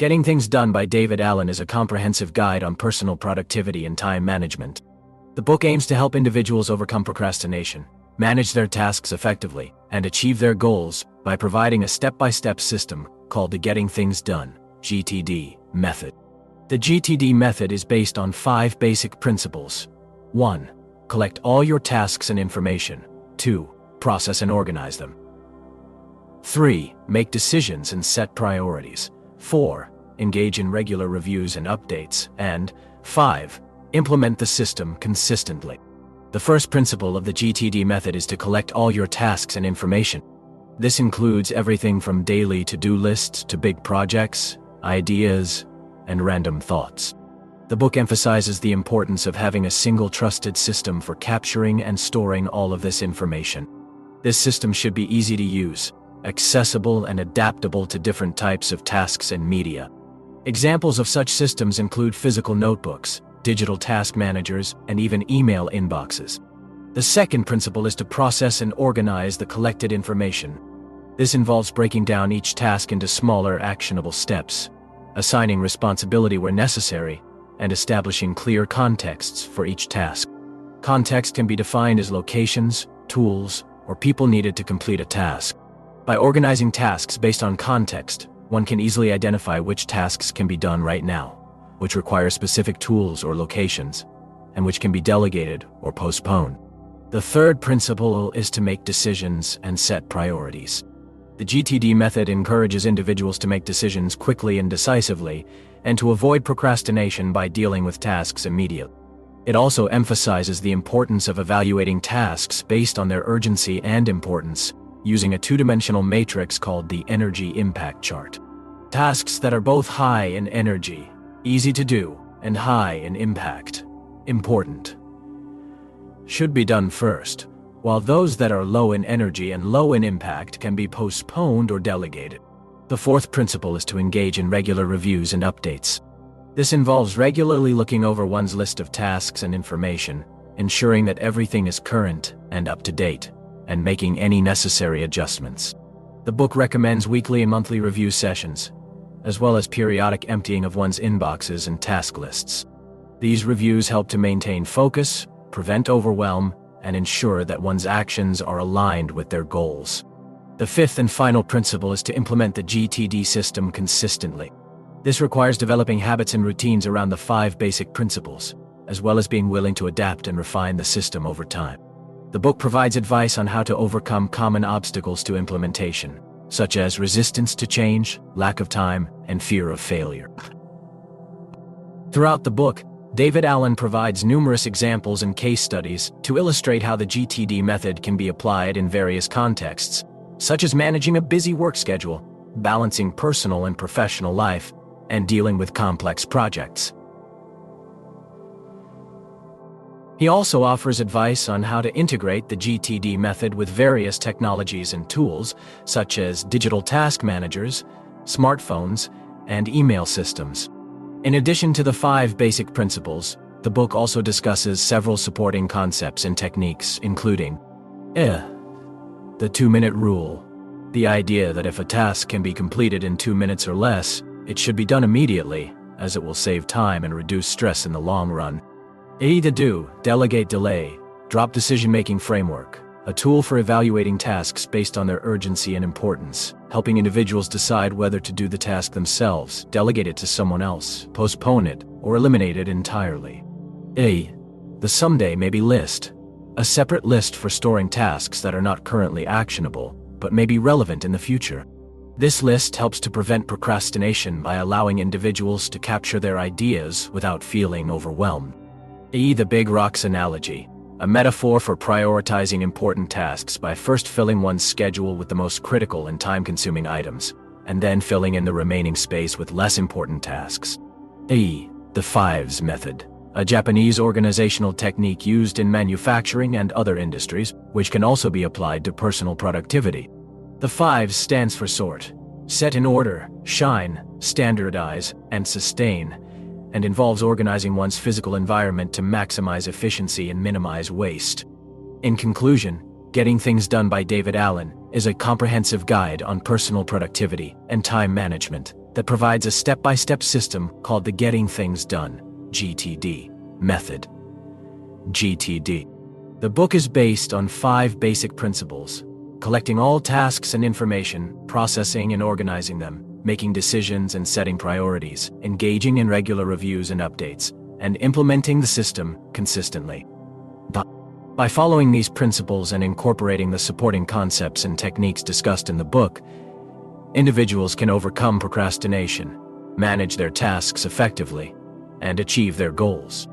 Getting Things Done by David Allen is a comprehensive guide on personal productivity and time management. The book aims to help individuals overcome procrastination, manage their tasks effectively, and achieve their goals by providing a step-by-step system called the Getting Things Done (GTD) method. The GTD method is based on 5 basic principles. 1. Collect all your tasks and information. 2. Process and organize them. 3. Make decisions and set priorities. 4. Engage in regular reviews and updates. And 5. Implement the system consistently. The first principle of the GTD method is to collect all your tasks and information. This includes everything from daily to-do lists to big projects, ideas, and random thoughts. The book emphasizes the importance of having a single trusted system for capturing and storing all of this information. This system should be easy to use, accessible and adaptable to different types of tasks and media. Examples of such systems include physical notebooks, digital task managers, and even email inboxes. The second principle is to process and organize the collected information. This involves breaking down each task into smaller, actionable steps, assigning responsibility where necessary, and establishing clear contexts for each task. Context can be defined as locations, tools, or people needed to complete a task. By organizing tasks based on context, one can easily identify which tasks can be done right now, which require specific tools or locations, and which can be delegated or postponed. The third principle is to make decisions and set priorities. The GTD method encourages individuals to make decisions quickly and decisively, and to avoid procrastination by dealing with tasks immediately. It also emphasizes the importance of evaluating tasks based on their urgency and importance, using a 2-dimensional matrix called the energy impact chart. Tasks that are both high in energy, easy to do, and high in impact, important, should be done first, while those that are low in energy and low in impact can be postponed or delegated. The fourth principle is to engage in regular reviews and updates. This involves regularly looking over one's list of tasks and information, ensuring that everything is current and up to date, and making any necessary adjustments. The book recommends weekly and monthly review sessions, as well as periodic emptying of one's inboxes and task lists. These reviews help to maintain focus, prevent overwhelm, and ensure that one's actions are aligned with their goals. The fifth and final principle is to implement the GTD system consistently. This requires developing habits and routines around the 5 basic principles, as well as being willing to adapt and refine the system over time. The book provides advice on how to overcome common obstacles to implementation, such as resistance to change, lack of time, and fear of failure. Throughout the book, David Allen provides numerous examples and case studies to illustrate how the GTD method can be applied in various contexts, such as managing a busy work schedule, balancing personal and professional life, and dealing with complex projects. He also offers advice on how to integrate the GTD method with various technologies and tools, such as digital task managers, smartphones, and email systems. In addition to the 5 basic principles, the book also discusses several supporting concepts and techniques, including the 2-minute rule, the idea that if a task can be completed in 2 minutes or less, it should be done immediately, as it will save time and reduce stress in the long run. The do, delegate, delay, drop decision-making framework, a tool for evaluating tasks based on their urgency and importance, helping individuals decide whether to do the task themselves, delegate it to someone else, postpone it, or eliminate it entirely. The someday maybe list, a separate list for storing tasks that are not currently actionable, but may be relevant in the future. This list helps to prevent procrastination by allowing individuals to capture their ideas without feeling overwhelmed. The big rocks analogy, a metaphor for prioritizing important tasks by first filling one's schedule with the most critical and time-consuming items, and then filling in the remaining space with less important tasks. The 5s method, a Japanese organizational technique used in manufacturing and other industries, which can also be applied to personal productivity. The 5s stands for sort, set in order, shine, standardize, and sustain, and involves organizing one's physical environment to maximize efficiency and minimize waste. In conclusion, Getting Things Done by David Allen is a comprehensive guide on personal productivity and time management. that provides a step-by-step system called the Getting Things Done (GTD) method. GTD. The book is based on 5 basic principles: collecting all tasks and information, processing and organizing them, making decisions and setting priorities, engaging in regular reviews and updates, and implementing the system consistently. By following these principles and incorporating the supporting concepts and techniques discussed in the book, individuals can overcome procrastination, manage their tasks effectively, and achieve their goals.